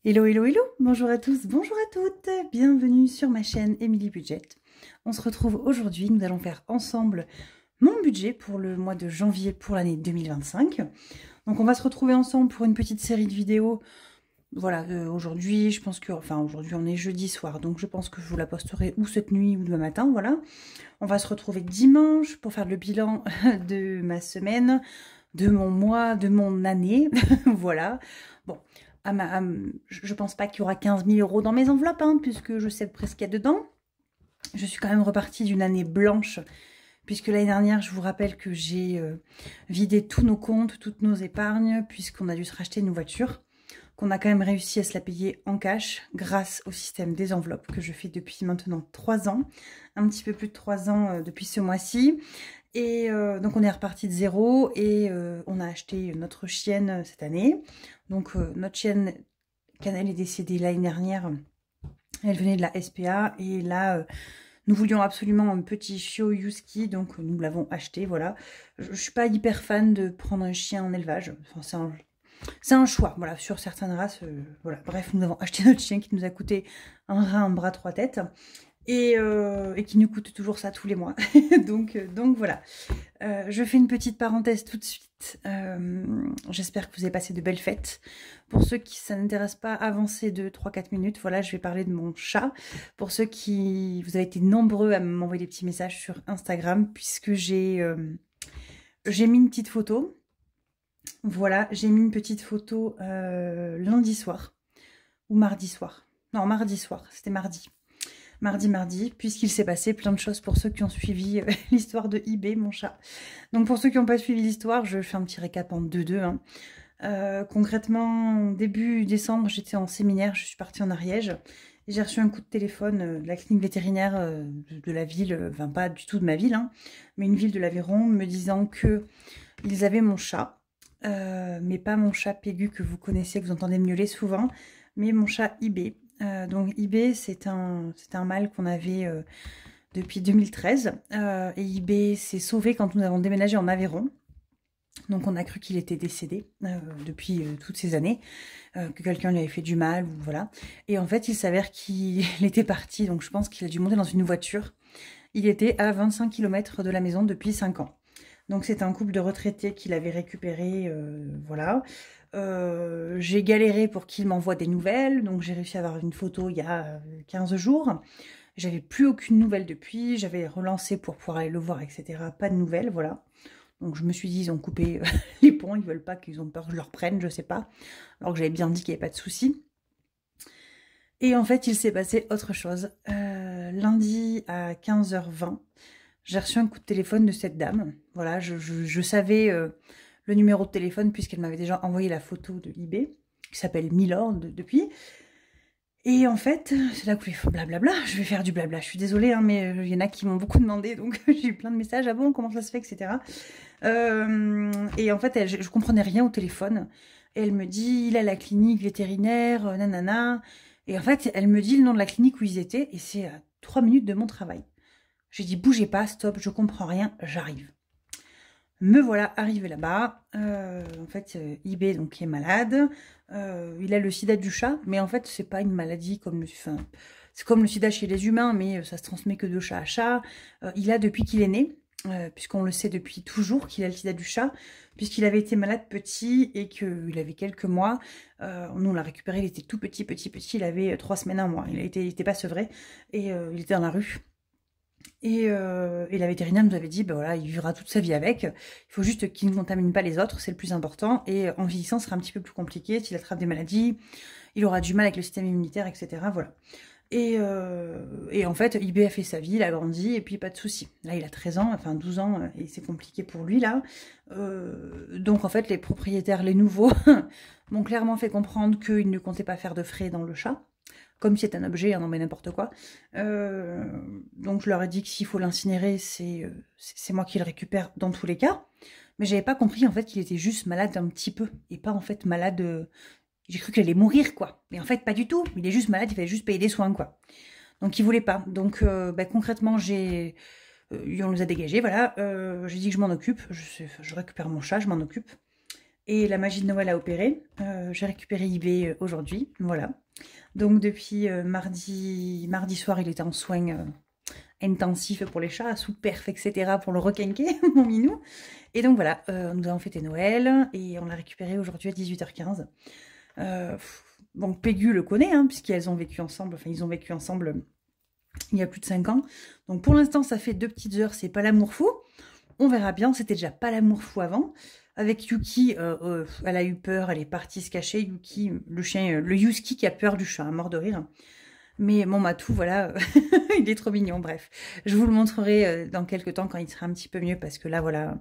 Hello, hello, hello, bonjour à tous, bonjour à toutes, bienvenue sur ma chaîne Emily Budget. On se retrouve aujourd'hui, nous allons faire ensemble mon budget pour le mois de janvier pour l'année 2025. Donc on va se retrouver ensemble pour une petite série de vidéos. Voilà, aujourd'hui, je pense que, enfin aujourd'hui on est jeudi soir, donc je pense que je vous la posterai ou cette nuit ou demain matin, voilà. On va se retrouver dimanche pour faire le bilan de ma semaine, de mon mois, de mon année, voilà. Bon, je pense pas qu'il y aura 15 000 € dans mes enveloppes, hein, puisque je sais presque qu'il y a dedans. Je suis quand même repartie d'une année blanche, puisque l'année dernière, je vous rappelle que j'ai vidé tous nos comptes, toutes nos épargnes, puisqu'on a dû se racheter une voiture, qu'on a quand même réussi à se la payer en cash grâce au système des enveloppes que je fais depuis maintenant 3 ans, un petit peu plus de 3 ans depuis ce mois-ci. Et donc on est reparti de zéro et on a acheté notre chienne cette année. Donc notre chienne Cannelle est décédée l'année dernière. Elle venait de la SPA et là nous voulions absolument un petit chiot husky, donc nous l'avons acheté, voilà. Je suis pas hyper fan de prendre un chien en élevage, enfin, c'est un choix, voilà, sur certaines races, voilà. Bref, nous avons acheté notre chien qui nous a coûté un rein, un bras, 3 têtes. Et qui nous coûte toujours ça tous les mois. donc voilà. Je fais une petite parenthèse tout de suite. J'espère que vous avez passé de belles fêtes. Pour ceux qui ça n'intéresse pas, avancez de 3-4 minutes. Voilà, je vais parler de mon chat. Pour ceux qui... Vous avez été nombreux à m'envoyer des petits messages sur Instagram, puisque j'ai mis une petite photo. Voilà, j'ai mis une petite photo lundi soir. Ou mardi soir. Non, mardi soir. C'était mardi. Mardi, puisqu'il s'est passé plein de choses pour ceux qui ont suivi l'histoire de eBay, mon chat. Donc pour ceux qui n'ont pas suivi l'histoire, je fais un petit récap en 2-2. Hein. Concrètement, début décembre, j'étais en séminaire, je suis partie en Ariège. Et j'ai reçu un coup de téléphone de la clinique vétérinaire de la ville, enfin pas du tout de ma ville, hein, mais une ville de l'Aveyron, me disant que ils avaient mon chat, mais pas mon chat Pégu que vous connaissez, que vous entendez miauler souvent, mais mon chat eBay. Donc eBay, c'est un mâle qu'on avait depuis 2013. Et eBay s'est sauvé quand nous avons déménagé en Aveyron. Donc on a cru qu'il était décédé depuis toutes ces années, que quelqu'un lui avait fait du mal, ou voilà. Et en fait, il s'avère qu'il était parti, donc je pense qu'il a dû monter dans une voiture. Il était à 25 km de la maison depuis 5 ans. Donc c'est un couple de retraités qui l'avait récupéré, voilà. J'ai galéré pour qu'il m'envoie des nouvelles, donc j'ai réussi à avoir une photo il y a 15 jours. J'avais plus aucune nouvelle depuis, j'avais relancé pour pouvoir aller le voir, etc. Pas de nouvelles, voilà. Donc je me suis dit, ils ont coupé les ponts, ils veulent pas, qu'ils ont peur que je leur prenne, je sais pas. Alors que j'avais bien dit qu'il n'y avait pas de souci. Et en fait, il s'est passé autre chose. Lundi à 15h20, j'ai reçu un coup de téléphone de cette dame. Voilà, je savais le numéro de téléphone puisqu'elle m'avait déjà envoyé la photo de eBay, qui s'appelle Milord depuis. Et en fait, c'est là que je fais blablabla, je vais faire du blabla. Je suis désolée, hein, mais il y en a qui m'ont beaucoup demandé, donc j'ai eu plein de messages. Ah bon, comment ça se fait, etc. Et en fait, je comprenais rien au téléphone. Et elle me dit, il a la clinique vétérinaire, nanana. Et en fait, elle me dit le nom de la clinique où ils étaient, et c'est à 3 minutes de mon travail. J'ai dit, bougez pas, stop, je comprends rien, j'arrive. Me voilà arrivée là-bas. En fait, eBay donc est malade. Il a le sida du chat, mais en fait, c'est pas une maladie comme le, enfin, c'est comme le sida chez les humains, mais ça se transmet que de chat à chat. Il a depuis qu'il est né, puisqu'on le sait depuis toujours qu'il a le sida du chat, puisqu'il avait été malade petit et qu'il avait quelques mois. Nous, on l'a récupéré, il était tout petit, il avait 3 semaines, 1 mois. Il était pas sevré et il était dans la rue. Et la vétérinaire nous avait dit, ben voilà, il vivra toute sa vie avec. Il faut juste qu'il ne contamine pas les autres, c'est le plus important. Et en vieillissant, ce sera un petit peu plus compliqué. S'il attrape des maladies, il aura du mal avec le système immunitaire, etc. Voilà. Et en fait, eBay a fait sa vie, il a grandi, et puis pas de souci. Là, il a 13 ans, enfin 12 ans, et c'est compliqué pour lui, là. Donc, en fait, les propriétaires, les nouveaux, m'ont clairement fait comprendre qu'ils ne comptaient pas faire de frais dans le chat. Comme c'est un objet, hein, non mais n'importe quoi. Donc je leur ai dit que s'il faut l'incinérer, c'est moi qui le récupère dans tous les cas. Mais j'avais pas compris en fait qu'il était juste malade un petit peu. Et pas en fait malade... J'ai cru qu'il allait mourir quoi. Mais en fait pas du tout. Il est juste malade, il fallait juste payer des soins quoi. Donc il voulait pas. Donc concrètement, on les a dégagés, voilà. J'ai dit que je m'en occupe. Je récupère mon chat, je m'en occupe. Et la magie de Noël a opéré. J'ai récupéré eBay aujourd'hui, voilà. Donc depuis mardi soir, il était en soins intensifs pour les chats, sous perf, etc. pour le requinquer, mon minou. Et donc voilà, nous avons fêté Noël et on l'a récupéré aujourd'hui à 18h15. Bon, Pégu le connaît, hein, puisqu'elles ont vécu ensemble, enfin ils ont vécu ensemble il y a plus de 5 ans. Donc pour l'instant, ça fait 2 petites heures, c'est pas l'amour fou. On verra bien, c'était déjà pas l'amour fou avant. Avec Yuki, elle a eu peur, elle est partie se cacher. Yuki, le chien, le Yuski qui a peur du chat, mort de rire. Mais mon Matou, voilà, il est trop mignon, bref. Je vous le montrerai dans quelques temps quand il sera un petit peu mieux, parce que là, voilà,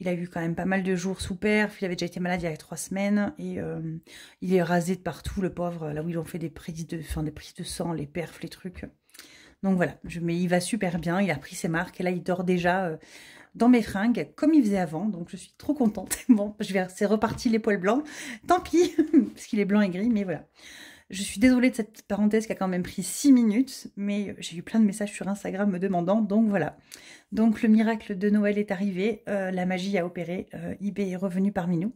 il a eu quand même pas mal de jours sous perf, il avait déjà été malade il y a 3 semaines, et il est rasé de partout, le pauvre, là où ils ont fait des prises de sang, les perfs, les trucs. Donc voilà, mais il va super bien, il a pris ses marques, et là, il dort déjà dans mes fringues, comme il faisait avant, donc je suis trop contente. Bon, c'est reparti les poils blancs, tant pis, parce qu'il est blanc et gris, mais voilà. Je suis désolée de cette petite parenthèse qui a quand même pris 6 minutes, mais j'ai eu plein de messages sur Instagram me demandant, donc voilà. Donc le miracle de Noël est arrivé, la magie a opéré, eBay est revenu parmi nous.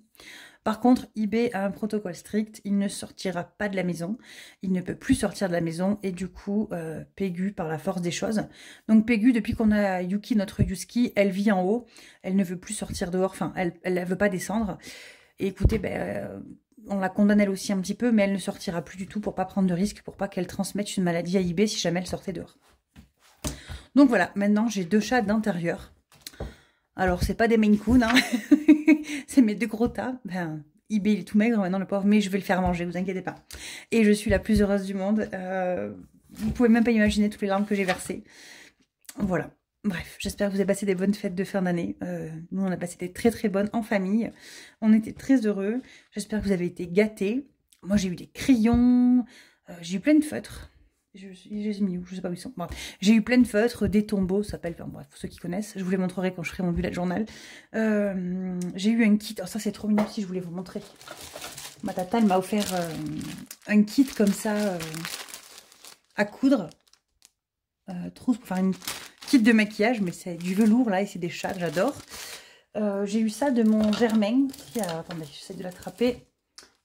Par contre, eBay a un protocole strict, il ne sortira pas de la maison, il ne peut plus sortir de la maison, et du coup, Pégu par la force des choses. Donc Pégu, depuis qu'on a Yuki, notre Yuski, elle vit en haut, elle ne veut plus sortir dehors, enfin, elle ne veut pas descendre. Et écoutez, ben, on la condamne elle aussi un petit peu, mais elle ne sortira plus du tout pour pas prendre de risques, pour pas qu'elle transmette une maladie à eBay si jamais elle sortait dehors. Donc voilà, maintenant j'ai 2 chats d'intérieur. Alors c'est pas des Maine Coon, hein. C'est mes 2 gros tas. Ben, eBay il est tout maigre maintenant le pauvre, mais je vais le faire manger, vous inquiétez pas. Et je suis la plus heureuse du monde. Vous pouvez même pas imaginer toutes les larmes que j'ai versées. Voilà. Bref, j'espère que vous avez passé des bonnes fêtes de fin d'année. Nous, on a passé des très très bonnes en famille. On était très heureux. J'espère que vous avez été gâtés. Moi, j'ai eu des crayons. J'ai eu plein de feutres. Je les ai mis où? Je sais pas où ils sont. Bon, j'ai eu plein de feutres, des tombeaux, ça s'appelle. Enfin, bref, pour ceux qui connaissent, je vous les montrerai quand je ferai mon bullet journal. J'ai eu un kit. Oh, ça, c'est trop mignon si je voulais vous montrer. Ma tata, elle m'a offert un kit comme ça à coudre. Trousse pour faire une kit de maquillage, mais c'est du velours là et c'est des chats, j'adore. J'ai eu ça de mon Germain qui a... Attendez, j'essaie de l'attraper.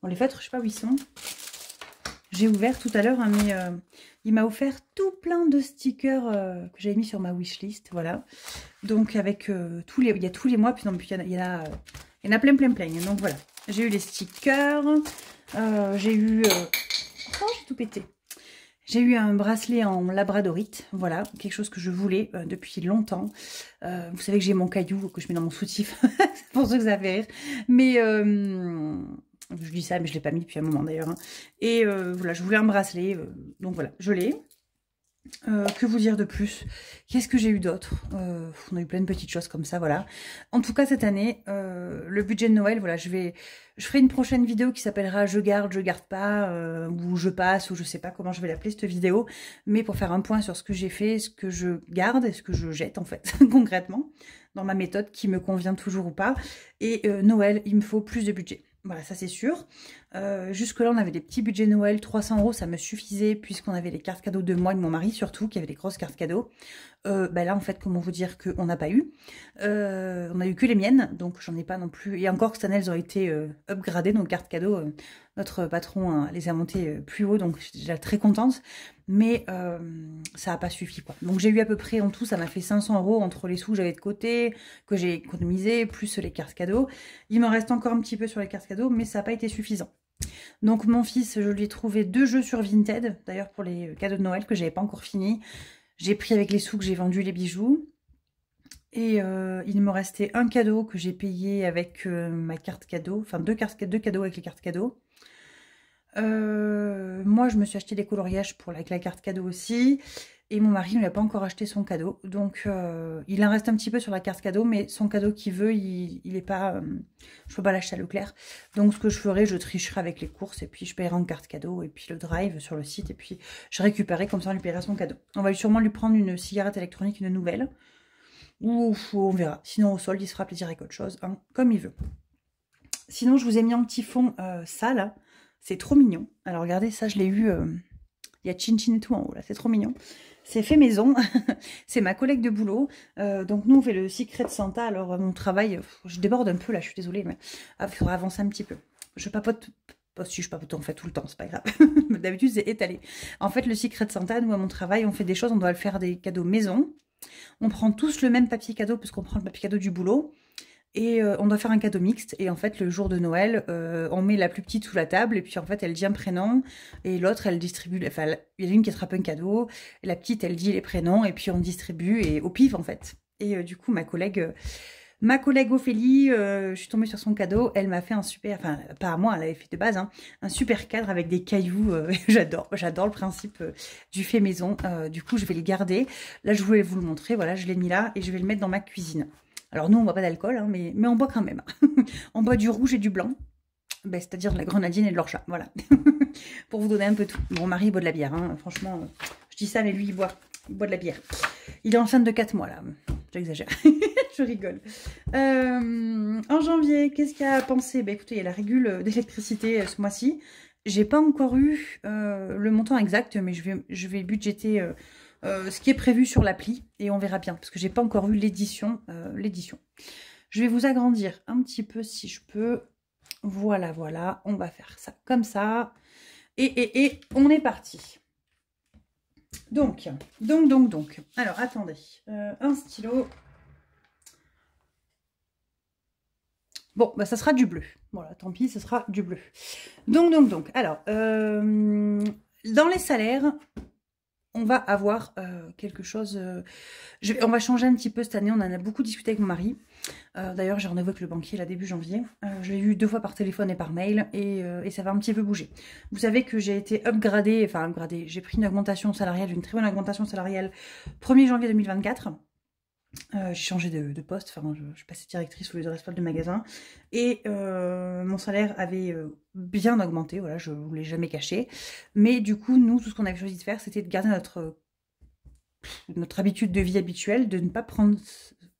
Bon, les feutres, je sais pas où ils sont. J'ai ouvert tout à l'heure, hein, mais il m'a offert tout plein de stickers que j'avais mis sur ma wishlist, voilà. Donc avec tous les... Il y a tous les mois, puis non, puis il y en a plein. Donc voilà, j'ai eu les stickers, j'ai eu... Oh, j'ai tout pété. J'ai eu un bracelet en labradorite, voilà, quelque chose que je voulais depuis longtemps. Vous savez que j'ai mon caillou que je mets dans mon soutif, c'est pour ça que ça fait rire. Mais je dis ça, mais je ne l'ai pas mis depuis un moment d'ailleurs. Hein. Et voilà, je voulais un bracelet, donc voilà, je l'ai. Que vous dire de plus? Qu'est-ce que j'ai eu d'autre? On a eu plein de petites choses comme ça, voilà. En tout cas, cette année, le budget de Noël, voilà, je ferai une prochaine vidéo qui s'appellera je garde pas, ou je passe, ou je sais pas comment je vais l'appeler cette vidéo, mais pour faire un point sur ce que j'ai fait, ce que je garde et ce que je jette en fait, concrètement, dans ma méthode qui me convient toujours ou pas. Et Noël, il me faut plus de budget. Voilà, ça c'est sûr. Jusque-là, on avait des petits budgets Noël, 300 €, ça me suffisait, puisqu'on avait les cartes cadeaux de moi et de mon mari, surtout, qui avaient des grosses cartes cadeaux. Là, en fait, comment vous dire qu'on n'a pas eu. On a eu que les miennes, donc j'en ai pas non plus. Et encore que cette année, elles ont été upgradées, nos cartes cadeaux. Notre patron les a montées plus haut, donc je suis déjà très contente. Mais ça n'a pas suffi, quoi. Donc j'ai eu à peu près, en tout, ça m'a fait 500 € entre les sous que j'avais de côté, que j'ai économisé, plus les cartes cadeaux. Il me reste encore un petit peu sur les cartes cadeaux, mais ça n'a pas été suffisant. Donc mon fils, je lui ai trouvé 2 jeux sur Vinted, d'ailleurs pour les cadeaux de Noël que j'avais pas encore fini. J'ai pris avec les sous que j'ai vendu les bijoux. Et il me restait un cadeau que j'ai payé avec ma carte cadeau, enfin deux cadeaux avec les cartes cadeaux. Moi, je me suis acheté des coloriages avec la carte cadeau aussi. Et mon mari ne lui a pas encore acheté son cadeau. Donc, il en reste un petit peu sur la carte cadeau. Mais son cadeau qu'il veut, il est pas... je peux pas l'acheter à Leclerc. Donc, ce que je ferai, je tricherai avec les courses. Et puis, je paierai en carte cadeau. Et puis, le drive sur le site. Et puis, je récupérerai. Comme ça, on lui paiera son cadeau. On va sûrement lui prendre une cigarette électronique, une nouvelle. Ou on verra. Sinon, au solde, il se fera plaisir avec autre chose. Hein, comme il veut. Sinon, je vous ai mis en petit fond ça, là. C'est trop mignon. Alors, regardez, ça, je l'ai eu... Il y a Chin Chin et tout en haut, là, c'est trop mignon. C'est fait maison, c'est ma collègue de boulot. Donc nous, on fait le Secret Santa. Alors, mon travail, je déborde un peu, là, je suis désolée, mais il faudra avancer un petit peu. Je papote, si je papote en fait tout le temps, c'est pas grave. D'habitude, c'est étalé. En fait, le Secret Santa, nous, à mon travail, on fait des choses, on doit le faire des cadeaux maison. On prend tous le même papier cadeau, parce qu'on prend le papier cadeau du boulot. Et on doit faire un cadeau mixte. Et en fait, le jour de Noël, on met la plus petite sous la table. Et puis en fait, elle dit un prénom. Et l'autre, elle distribue. Enfin, il y en a une qui attrape un cadeau. Et la petite, elle dit les prénoms. Et puis on distribue et au pif, en fait. Et du coup, ma collègue Ophélie, je suis tombée sur son cadeau. Elle m'a fait un super. Enfin, pas à moi, elle avait fait de base. Hein, un super cadre avec des cailloux. J'adore le principe du fait maison. Du coup, je vais les garder. Là, je voulais vous le montrer. Voilà, je l'ai mis là. Et je vais le mettre dans ma cuisine. Alors nous, on ne boit pas d'alcool, hein, mais on boit quand même. On boit du rouge et du blanc, ben, c'est-à-dire de la grenadine et de l'orgeat, voilà. Pour vous donner un peu tout. Mon mari boit de la bière, hein. Franchement, je dis ça, mais lui, il boit de la bière. Il est enceinte de 4 mois, là. J'exagère, je rigole. En janvier, qu'est-ce qu'il y a à penser? Ben, écoutez, il y a la régule d'électricité ce mois-ci. J'ai pas encore eu le montant exact, mais je vais budgéter... ce qui est prévu sur l'appli et on verra bien parce que j'ai pas encore eu l'édition. Je vais vous agrandir un petit peu si je peux. Voilà, on va faire ça comme ça et on est parti. Donc. Alors attendez, un stylo. Bon, bah ça sera du bleu. Voilà, tant pis, ce sera du bleu. Donc. Alors, dans les salaires. On va avoir quelque chose... on va changer un petit peu cette année. On en a beaucoup discuté avec mon mari. D'ailleurs, j'ai rendez-vous avec le banquier là début janvier. Je l'ai eu 2 fois par téléphone et par mail. Et ça va un petit peu bouger. Vous savez que j'ai été upgradée. J'ai pris une augmentation salariale, une très bonne augmentation salariale 1er janvier 2024. J'ai changé de poste, je suis passée directrice au lieu de responsable de magasin et mon salaire avait bien augmenté, voilà, je ne vous l'ai jamais caché, mais du coup nous tout ce qu'on avait choisi de faire c'était de garder notre habitude de vie habituelle, de ne pas prendre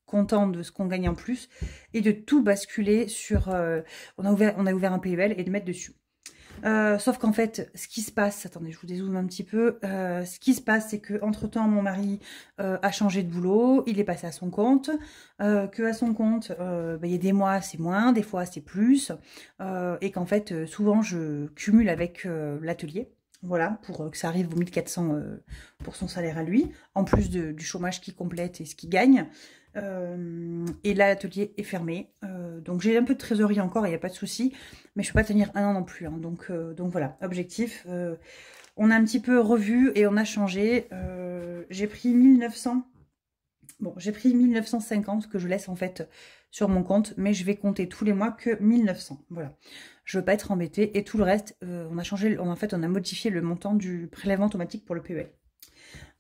comptant de ce qu'on gagne en plus et de tout basculer sur, on a ouvert un PEL et de mettre dessus. Sauf qu'en fait, ce qui se passe, attendez, je vous dézoome un petit peu, ce qui se passe, c'est que entre temps mon mari a changé de boulot, il est passé à son compte, que à son compte, il y a des mois c'est moins, des fois c'est plus, et qu'en fait, souvent je cumule avec l'atelier, voilà, pour que ça arrive aux 1400 pour son salaire à lui, en plus du chômage qui complète et ce qu'il gagne. Et là l'atelier est fermé, donc j'ai un peu de trésorerie encore, il n'y a pas de souci, mais je ne peux pas tenir 1 an non plus, hein. Donc voilà, objectif, on a un petit peu revu et on a changé. J'ai pris 1900, bon j'ai pris 1950 que je laisse en fait sur mon compte, mais je vais compter tous les mois que 1900, voilà. Je veux pas être embêtée et tout le reste, on a modifié le montant du prélèvement automatique pour le PEL.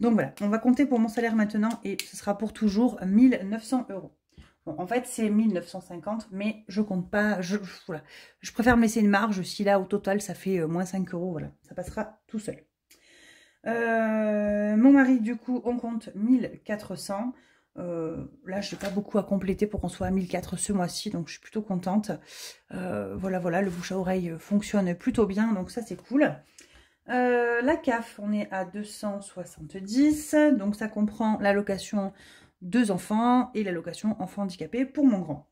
Donc voilà, on va compter pour mon salaire maintenant et ce sera pour toujours 1900 €. Bon, en fait, c'est 1950, mais je compte pas, voilà. Je préfère me laisser une marge si là, au total, ça fait moins 5 €, voilà. Ça passera tout seul. Mon mari, du coup, on compte 1400. Là, je n'ai pas beaucoup à compléter pour qu'on soit à 1400 ce mois-ci, donc je suis plutôt contente. Voilà, le bouche à oreille fonctionne plutôt bien, donc ça, c'est cool. La CAF, on est à 270, donc ça comprend l'allocation 2 enfants et l'allocation enfants handicapés pour mon grand.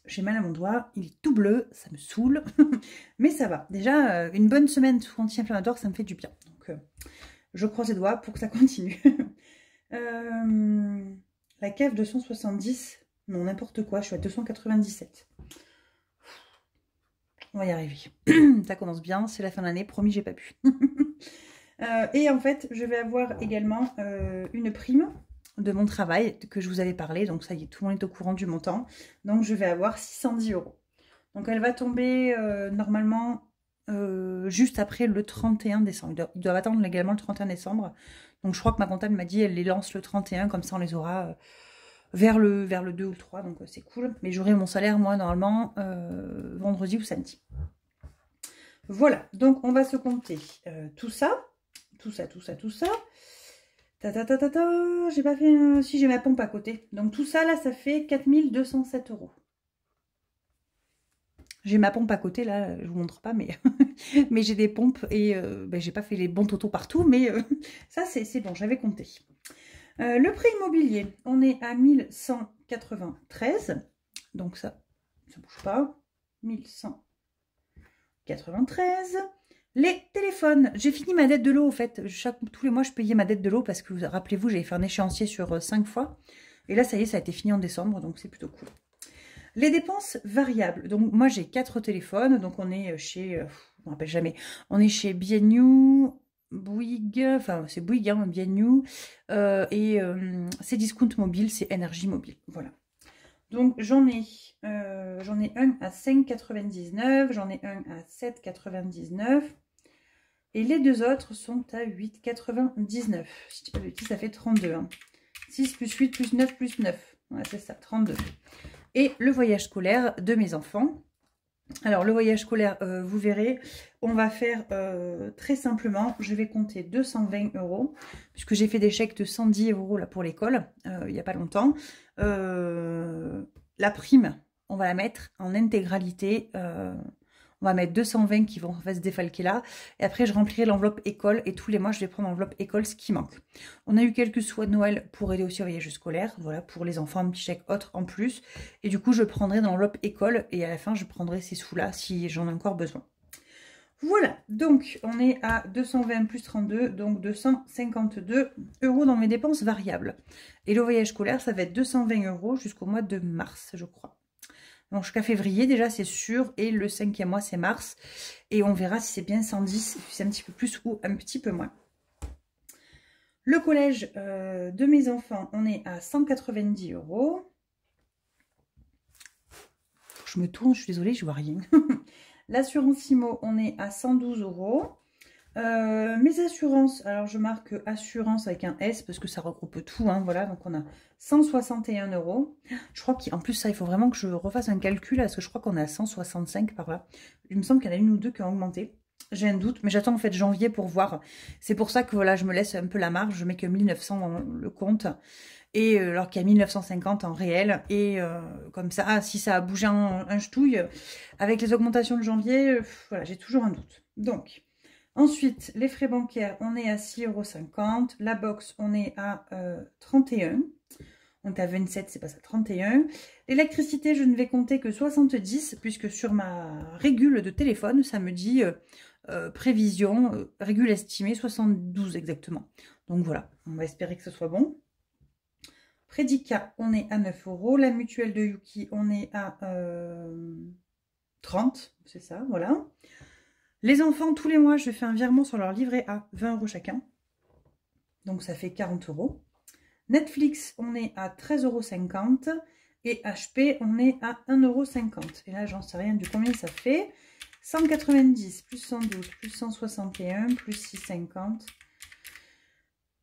J'ai mal à mon doigt, il est tout bleu, ça me saoule, mais ça va. Déjà, une bonne semaine sous anti-inflammatoire, ça me fait du bien. Donc, je croise les doigts pour que ça continue. La CAF 270, non, n'importe quoi, je suis à 297. On va y arriver. Ça commence bien, c'est la fin de l'année, promis, j'ai pas pu. Et en fait, je vais avoir également une prime de mon travail que je vous avais parlé. Donc ça y est, tout le monde est au courant du montant. Donc je vais avoir 610 €. Donc elle va tomber normalement juste après le 31 décembre. Ils doivent attendre également le 31 décembre. Donc je crois que ma comptable m'a dit elle les lance le 31, comme ça on les aura... vers le 2 ou le 3, donc c'est cool. Mais j'aurai mon salaire, moi, normalement, vendredi ou samedi. Voilà, donc on va se compter tout ça. J'ai pas fait... Si, j'ai ma pompe à côté. Donc tout ça, là, ça fait 4207 €. J'ai ma pompe à côté, là, je vous montre pas, mais, mais j'ai des pompes et ben, j'ai pas fait les bons totaux partout, mais ça, c'est bon, j'avais compté. Le prix immobilier, on est à 1193, donc ça bouge pas, 1193. Les téléphones, j'ai fini ma dette de l'eau, au fait, tous les mois, je payais ma dette de l'eau parce que, rappelez-vous, j'avais fait un échéancier sur 5 fois, et là, ça y est, ça a été fini en décembre, donc c'est plutôt cool. Les dépenses variables. Donc, moi, j'ai 4 téléphones. Donc, on est chez... je ne me rappelle jamais. On est chez Biennu, Bouygues... Enfin, c'est Bouygues, hein, Biennu. Et c'est Discount Mobile, c'est Énergie Mobile. Voilà. Donc, j'en ai un à 5,99. J'en ai un à 7,99. Et les deux autres sont à 8,99. Si je dis pas de bêtises, ça fait 32. Hein. 6 plus 8 plus 9 plus 9. Ouais, c'est ça, 32. Et le voyage scolaire de mes enfants. Alors, le voyage scolaire, vous verrez, on va faire très simplement, je vais compter 220 €, puisque j'ai fait des chèques de 110 € là, pour l'école, il n'y a pas longtemps. La prime, on va la mettre en intégralité. On va mettre 220 qui vont se défalquer là. Et après, je remplirai l'enveloppe école. Et tous les mois, je vais prendre l'enveloppe école, ce qui manque. On a eu quelques sous de Noël pour aider aussi au voyage scolaire. Voilà, pour les enfants, un petit chèque autre en plus. Et du coup, je prendrai dans l'enveloppe école. Et à la fin, je prendrai ces sous-là si j'en ai encore besoin. Voilà, donc on est à 220 plus 32, donc 252 € dans mes dépenses variables. Et le voyage scolaire, ça va être 220 € jusqu'au mois de mars, je crois. Donc jusqu'à février déjà c'est sûr, et le 5e mois c'est mars, et on verra si c'est bien 110, si c'est un petit peu plus ou un petit peu moins. Le collège de mes enfants, on est à 190 €. Je me tourne, je suis désolée, je vois rien. L'assurance IMO, on est à 112 €. Mes assurances, alors je marque assurance avec un S parce que ça regroupe tout, hein, voilà, donc on a 161 €. Je crois qu'en plus ça, il faut vraiment que je refasse un calcul parce que je crois qu'on est à 165 par là. Il me semble qu'il y en a une ou deux qui ont augmenté. J'ai un doute, mais j'attends en fait janvier pour voir. C'est pour ça que voilà, je me laisse un peu la marge, je mets que 1900 dans le compte. Et alors qu'il y a 1950 en réel, et comme ça, si ça a bougé un ch'touille, avec les augmentations de janvier, voilà, j'ai toujours un doute. Donc, ensuite, les frais bancaires, on est à 6,50 €. La box, on est à 31. On est à 27, c'est pas ça, 31. L'électricité, je ne vais compter que 70, puisque sur ma régule de téléphone, ça me dit prévision, régule estimée, 72 exactement. Donc voilà, on va espérer que ce soit bon. Prédicat, on est à 9 €. La mutuelle de Yuki, on est à 30, c'est ça, voilà. Les enfants, tous les mois, je fais un virement sur leur livret A, 20 € chacun. Donc, ça fait 40 €. Netflix, on est à 13,50 €. Et HP, on est à 1,50 €. Et là, j'en sais rien du combien ça fait. 190, plus 112, plus 161, plus 6,50,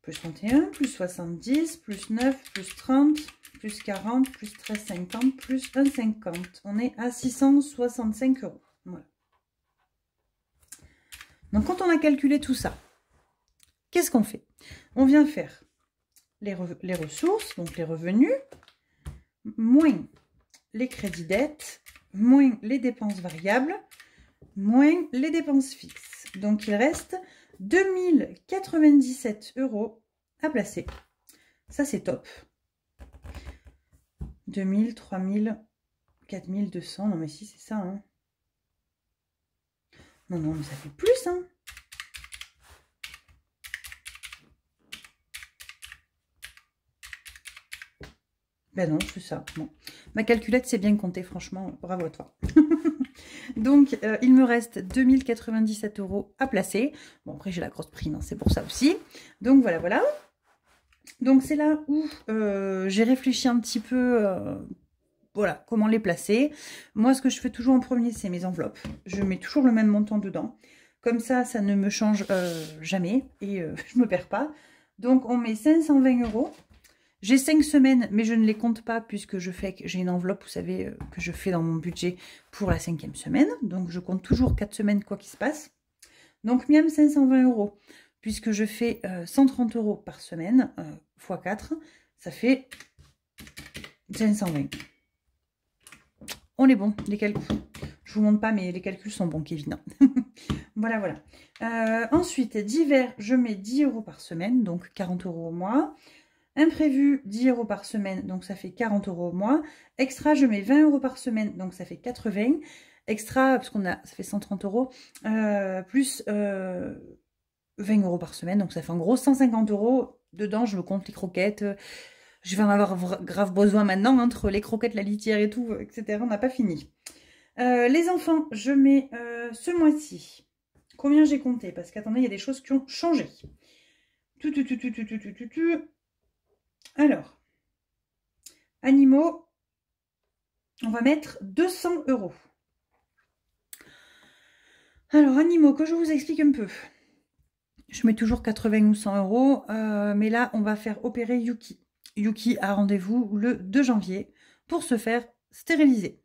plus 31, plus 70, plus 9, plus 30, plus 40, plus 13,50, plus 1,50. On est à 665 €. Voilà. Donc, quand on a calculé tout ça, qu'est-ce qu'on fait? On vient faire les ressources, donc les revenus, moins les crédits dettes, moins les dépenses variables, moins les dépenses fixes. Donc, il reste 2097 € à placer. Ça, c'est top. 2000, 3000, 4200. Non, mais si, c'est ça. Hein. Non, non, mais ça fait plus, hein. Ben non, c'est ça. Bon. Ma calculette, c'est bien compté, franchement. Bravo à toi. Donc, il me reste 2097 € à placer. Bon, après, j'ai la grosse prime, hein, c'est pour ça aussi. Donc, voilà, voilà. Donc, c'est là où j'ai réfléchi un petit peu, voilà, comment les placer. Moi, ce que je fais toujours en premier, c'est mes enveloppes. Je mets toujours le même montant dedans. Comme ça, ça ne me change jamais et je ne me perds pas. Donc, on met 520 €. J'ai 5 semaines, mais je ne les compte pas puisque j'ai une enveloppe, vous savez, que je fais dans mon budget pour la 5e semaine. Donc, je compte toujours 4 semaines, quoi qu'il se passe. Donc, miam 520 €, puisque je fais 130 € par semaine, x 4, ça fait 520. On est bon, les calculs. Je vous montre pas, mais les calculs sont bons, Kevin. Voilà, voilà. Ensuite, divers, je mets 10 € par semaine, donc 40 € au mois. Imprévu, 10 € par semaine, donc ça fait 40 € au mois. Extra, je mets 20 € par semaine, donc ça fait 80. Extra, parce qu'on a, ça fait 130 €, plus 20 € par semaine, donc ça fait en gros 150 €. Dedans, je me compte les croquettes. Je vais en avoir grave besoin maintenant, entre les croquettes, la litière et tout, etc. On n'a pas fini. Les enfants, je mets ce mois-ci. Combien j'ai compté? Parce qu'attendez, il y a des choses qui ont changé. Alors, animaux, on va mettre 200 €. Alors, animaux, que je vous explique un peu. Je mets toujours 80 ou 100 €, mais là, on va faire opérer Yuki. Yuki a rendez-vous le 2 janvier pour se faire stériliser.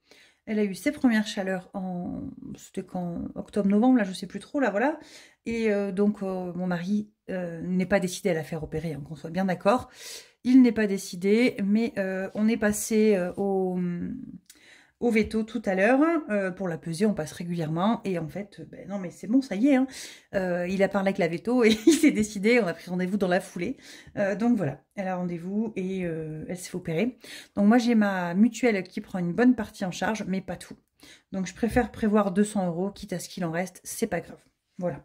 Elle a eu ses premières chaleurs c'était quand octobre-novembre, là, je sais plus trop, là, voilà. Et donc, mon mari n'est pas décidé à la faire opérer, hein, qu'on soit bien d'accord. Il n'est pas décidé, mais on est passé au veto tout à l'heure. Pour la peser, on passe régulièrement. Et en fait, ben non, mais c'est bon, ça y est. Hein. Il a parlé avec la veto et il s'est décidé. On a pris rendez-vous dans la foulée. Donc voilà, elle a rendez-vous et elle s'est fait opérer. Donc moi, j'ai ma mutuelle qui prend une bonne partie en charge, mais pas tout. Donc je préfère prévoir 200 €, quitte à ce qu'il en reste. C'est pas grave. Voilà.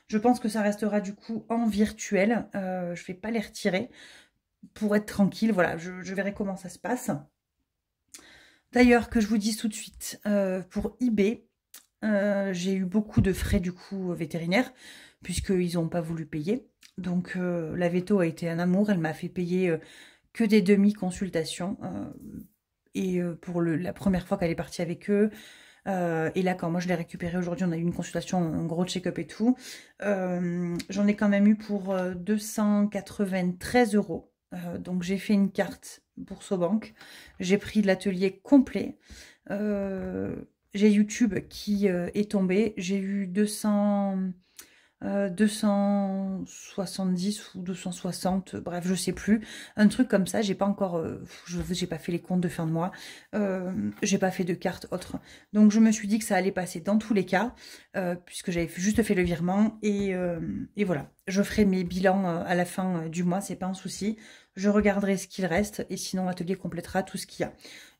Je pense que ça restera du coup en virtuel. Je vais pas les retirer pour être tranquille. Voilà, je verrai comment ça se passe. D'ailleurs, que je vous dise tout de suite, pour eBay, j'ai eu beaucoup de frais du coup vétérinaires, puisqu'ils n'ont pas voulu payer. Donc la veto a été un amour, elle m'a fait payer que des demi-consultations. Et pour la première fois qu'elle est partie avec eux, et là quand moi je l'ai récupéré aujourd'hui, on a eu une consultation, un gros check-up et tout. J'en ai quand même eu pour 293 €. Donc j'ai fait une carte pour SoBank. J'ai pris l'atelier complet. J'ai YouTube qui est tombé. J'ai eu 270 ou 260, bref, je sais plus. Un truc comme ça, j'ai pas encore, j'ai pas fait les comptes de fin de mois. J'ai pas fait de carte autre. Donc je me suis dit que ça allait passer dans tous les cas, puisque j'avais juste fait le virement. Et voilà, je ferai mes bilans à la fin du mois, c'est pas un souci. Je regarderai ce qu'il reste et sinon l'atelier complétera tout ce qu'il y a.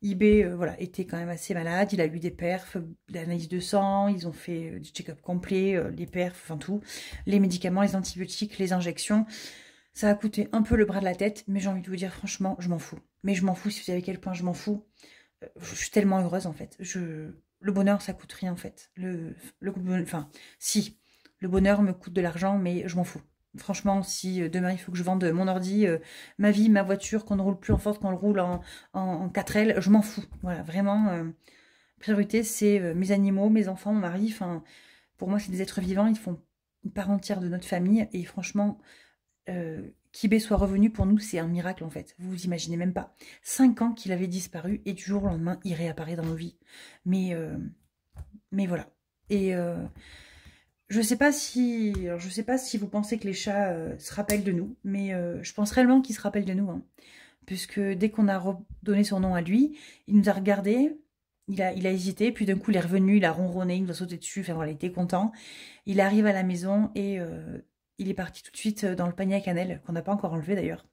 eBay voilà, était quand même assez malade, il a eu des perfs, l'analyse de sang, ils ont fait du check-up complet, les perfs, enfin tout, les médicaments, les antibiotiques, les injections. Ça a coûté un peu le bras de la tête, mais j'ai envie de vous dire franchement, je m'en fous. Mais je m'en fous, si vous savez à quel point je m'en fous. Je suis tellement heureuse en fait. Le bonheur, ça coûte rien en fait. Enfin, si, le bonheur me coûte de l'argent, mais je m'en fous. Franchement, si demain il faut que je vende mon ordi, ma vie, ma voiture, qu'on ne roule plus en force, qu'on le roule en 4L, je m'en fous. Voilà, vraiment, priorité, c'est mes animaux, mes enfants, mon mari. Enfin, pour moi, c'est des êtres vivants, ils font une part entière de notre famille. Et franchement, qu'eBay soit revenu, pour nous, c'est un miracle en fait. Vous vous imaginez même pas. 5 ans qu'il avait disparu et du jour au lendemain, il réapparaît dans nos vies. Mais voilà. Et je sais pas si vous pensez que les chats se rappellent de nous, mais je pense réellement qu'ils se rappellent de nous, hein, puisque dès qu'on a redonné son nom à lui, il nous a regardé, il a hésité, puis d'un coup il est revenu, il a ronronné, il nous a sauté dessus, enfin voilà, il était content. Il arrive à la maison et il est parti tout de suite dans le panier à cannelle, qu'on n'a pas encore enlevé d'ailleurs.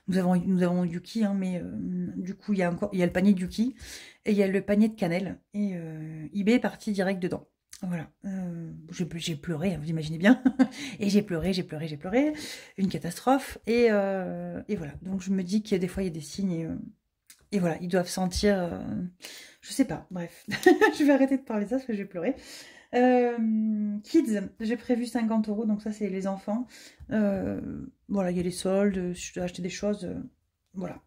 Nous avons Yuki, hein, mais du coup il y a le panier de Yuki et il y a le panier de cannelle et eBay est parti direct dedans. Voilà, j'ai pleuré, hein, vous imaginez bien. Et j'ai pleuré. Une catastrophe. Et voilà. Donc je me dis qu'il y a des fois, il y a des signes. Et voilà, ils doivent sentir... je sais pas, bref. Je vais arrêter de parler de ça parce que j'ai pleuré. Kids, j'ai prévu 50 €. Donc ça, c'est les enfants. Voilà, il y a les soldes. Si je dois acheter des choses, voilà.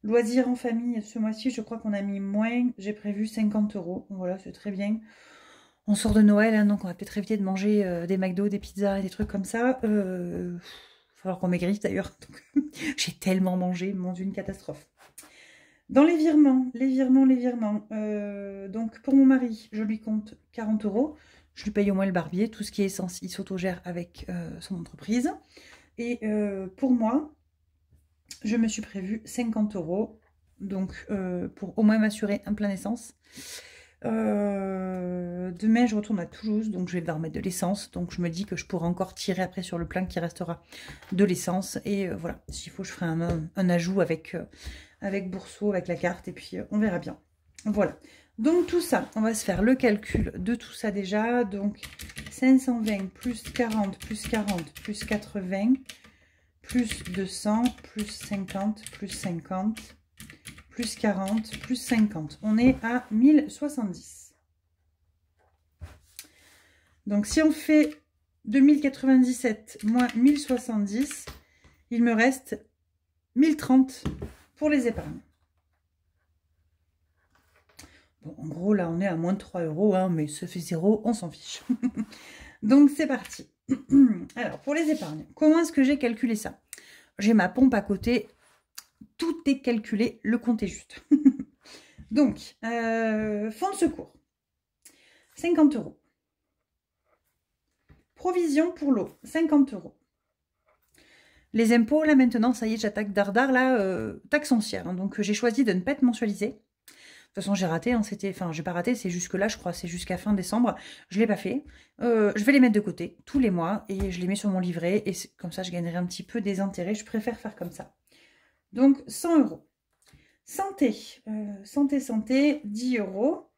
Loisirs en famille, ce mois-ci, je crois qu'on a mis moins. J'ai prévu 50 €. Voilà, c'est très bien. On sort de Noël, hein, donc on va peut-être éviter de manger des McDo, des pizzas et des trucs comme ça. Il va falloir qu'on maigrisse d'ailleurs. J'ai tellement mangé, mon Dieu, une catastrophe. Dans les virements. Donc pour mon mari, je lui compte 40 €. Je lui paye au moins le barbier. Tout ce qui est essence, il s'autogère avec son entreprise. Et pour moi, je me suis prévu 50 €. Donc pour au moins m'assurer un plein essence. Demain, je retourne à Toulouse, donc je vais devoir mettre de l'essence. Donc, je me dis que je pourrai encore tirer après sur le plein qui restera de l'essence. Et voilà, s'il faut, je ferai un ajout avec Bourseau, avec la carte, et puis on verra bien. Voilà. Donc, tout ça, on va se faire le calcul de tout ça déjà. Donc, 520 plus 40 plus 40 plus 80 plus 200 plus 50 plus 50 plus 40 plus 50. On est à 1070. Donc, si on fait 2097 moins 1070, il me reste 1030 pour les épargnes. Bon, en gros, là, on est à moins de 3 €, hein, mais ça fait 0, on s'en fiche. Donc, c'est parti. Alors, pour les épargnes, comment est-ce que j'ai calculé ça? J'ai ma pompe à côté. Tout est calculé, le compte est juste. Donc, fonds de secours, 50 €. Provision pour l'eau, 50 €. Les impôts, là, maintenant, ça y est, j'attaque dardard, là, taxe foncière. Hein, donc, j'ai choisi de ne pas être mensualisée. De toute façon, j'ai raté, hein, j'ai pas raté, c'est jusque-là, je crois, c'est jusqu'à fin décembre. Je l'ai pas fait. Je vais les mettre de côté tous les mois et je les mets sur mon livret. Et comme ça, je gagnerai un petit peu des intérêts. Je préfère faire comme ça. Donc, 100 €. Santé, santé, 10 €.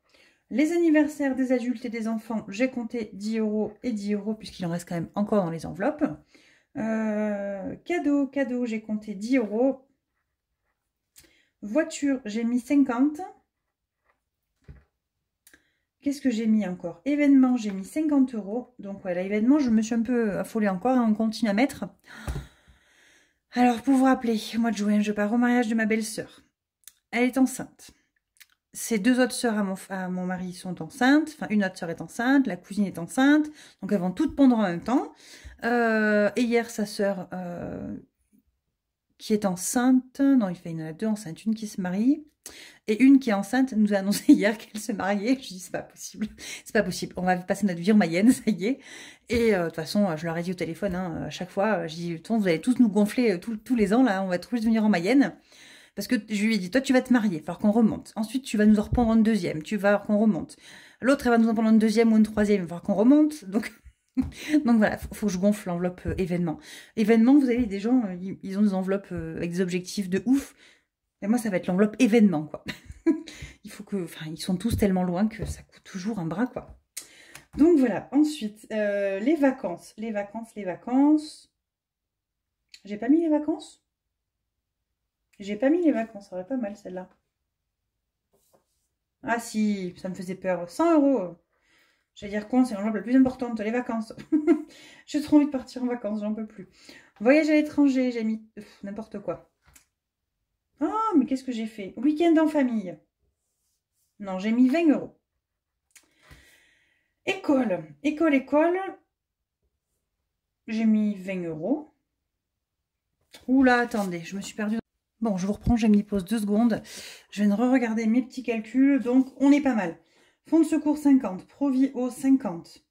Les anniversaires des adultes et des enfants, j'ai compté 10 € et 10 € puisqu'il en reste quand même encore dans les enveloppes. Cadeau, j'ai compté 10 €. Voiture, j'ai mis 50. Qu'est-ce que j'ai mis encore? Événement, j'ai mis 50 €. Donc voilà, événement, je me suis un peu affolée encore. Hein, on continue à mettre. Alors, pour vous rappeler, au mois de juin, je pars au mariage de ma belle-sœur. Elle est enceinte. Ses deux autres sœurs à mon mari sont enceintes. Enfin, une autre sœur est enceinte. La cousine est enceinte. Donc, elles vont toutes pondre en même temps. Et hier, sa sœur qui est enceinte. Non, il y en a deux enceintes. Une qui se marie. Et une qui est enceinte nous a annoncé hier qu'elle se mariait. Je dis, c'est pas possible. C'est pas possible. On va passer notre vie en Mayenne, ça y est. Et de toute façon, je leur ai dit au téléphone, hein, à chaque fois, je dis, vous allez tous nous gonfler tous les ans, là. On va tous venir en Mayenne. Parce que je lui ai dit, toi, tu vas te marier, il va falloir qu'on remonte. Ensuite, tu vas nous en reprendre une deuxième, tu vas qu'on remonte. L'autre, elle va nous en prendre une deuxième ou une troisième, il va falloir qu'on remonte. Donc voilà, faut que je gonfle l'enveloppe événement. Événement, vous avez des gens, ils ont des enveloppes avec des objectifs de ouf. Et moi, ça va être l'enveloppe événement, quoi. Il faut que, enfin, ils sont tous tellement loin que ça coûte toujours un bras, quoi. Donc voilà, ensuite, les vacances. Les vacances. J'ai pas mis les vacances? J'ai pas mis les vacances, ça aurait pas mal celle-là. Ah si, ça me faisait peur. 100 €. J'allais dire con, c'est l'enveloppe la plus importante, les vacances. J'ai trop envie de partir en vacances, j'en peux plus. Voyage à l'étranger, j'ai mis n'importe quoi. Ah, mais qu'est-ce que j'ai fait? Week-end en famille. Non, j'ai mis 20 €. École. J'ai mis 20 €. Oula, attendez, je me suis perdue. Bon, je vous reprends, j'ai mis pause 2 secondes. Je viens de re-regarder mes petits calculs. Donc, on est pas mal. Fonds de secours 50, Provio 50.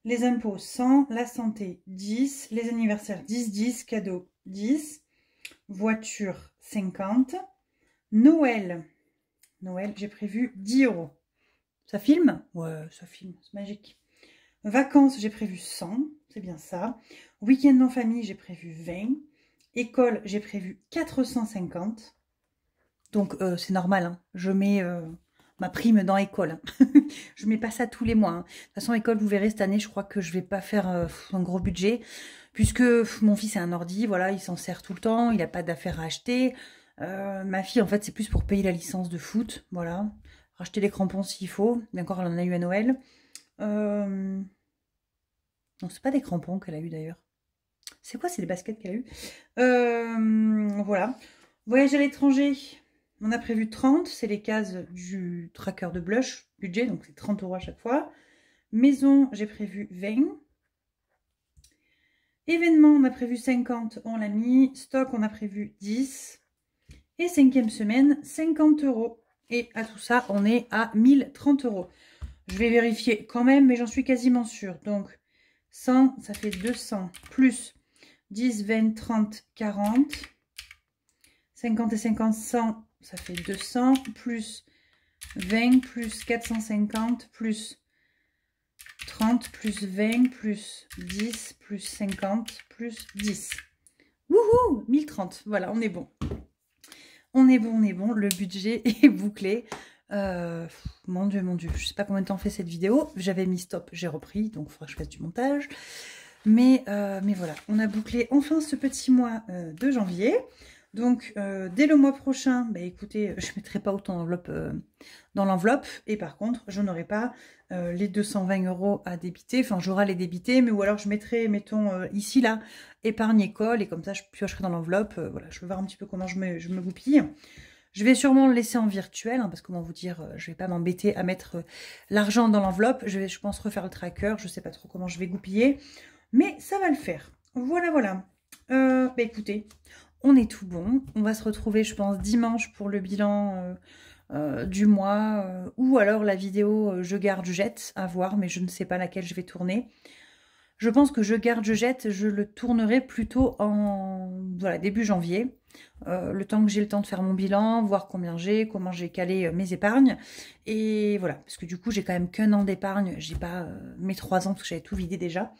Les impôts 100, la santé 10, les anniversaires 10, cadeaux 10, voiture 50. Noël, j'ai prévu 10 €. Ça filme? Ouais, ça filme, c'est magique. Vacances, j'ai prévu 100, c'est bien ça. Week-end en famille, j'ai prévu 20. École, j'ai prévu 450. Donc, c'est normal. Hein. Je mets ma prime dans école. Hein. Je mets pas ça tous les mois. Hein. De toute façon, école, vous verrez, cette année, je crois que je vais pas faire un gros budget. Puisque mon fils a un ordi, voilà, il s'en sert tout le temps. Il n'a pas d'affaires à acheter. Ma fille, en fait, c'est plus pour payer la licence de foot. Voilà. Racheter les crampons s'il faut. Mais encore, elle en a eu à Noël. Non, c'est pas des crampons qu'elle a eu d'ailleurs. C'est quoi? C'est des baskets qu'elle a eu. Voilà. Voyage à l'étranger, on a prévu 30. C'est les cases du tracker de blush budget, donc c'est 30 € à chaque fois. Maison, j'ai prévu 20. Événement, on a prévu 50, on l'a mis. Stock, on a prévu 10. Et 5e semaine, 50 €. Et à tout ça, on est à 1030 €. Je vais vérifier quand même, mais j'en suis quasiment sûre. Donc, 100, ça fait 200, plus 10, 20, 30, 40. 50 et 50, 100, ça fait 200, plus 20 plus 450 plus 30 plus 20 plus 10 plus 50 plus 10. Wouhou, 1030. Voilà, on est bon. On est bon. Le budget est bouclé. Mon Dieu. Je sais pas combien de temps fait cette vidéo. J'avais mis stop, j'ai repris, donc il faudra que je fasse du montage. Mais voilà, on a bouclé enfin ce petit mois de janvier. Donc, dès le mois prochain, bah, écoutez, je ne mettrai pas autant dans l'enveloppe. Et par contre, je n'aurai pas les 220 € à débiter. Enfin, j'aurai les débités, mais ou alors je mettrai, mettons, ici, là, épargne école. Et comme ça, je piocherai dans l'enveloppe. Voilà, je vais voir un petit peu comment je me goupille. Je vais sûrement le laisser en virtuel, hein, parce que comment vous dire, je ne vais pas m'embêter à mettre l'argent dans l'enveloppe. Je vais, je pense, refaire le tracker. Je ne sais pas trop comment je vais goupiller. Mais ça va le faire. Voilà. Bah, écoutez... On est tout bon. On va se retrouver, je pense, dimanche pour le bilan du mois. Ou alors la vidéo je garde, je jette, à voir, mais je ne sais pas laquelle je vais tourner. Je pense que je garde, je jette, je le tournerai plutôt en voilà, début janvier. Le temps que j'ai le temps de faire mon bilan, voir combien j'ai, comment j'ai calé mes épargnes. Et voilà, parce que du coup, j'ai quand même qu'un an d'épargne. J'ai pas mes 3 ans, parce que j'avais tout vidé déjà.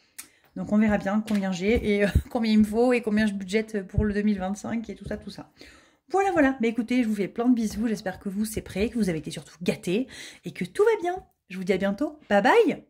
Donc on verra bien combien j'ai et combien il me faut et combien je budgète pour le 2025 et tout ça. Voilà. Mais écoutez, je vous fais plein de bisous. J'espère que vous, c'est prêt, que vous avez été surtout gâtés et que tout va bien. Je vous dis à bientôt. Bye bye!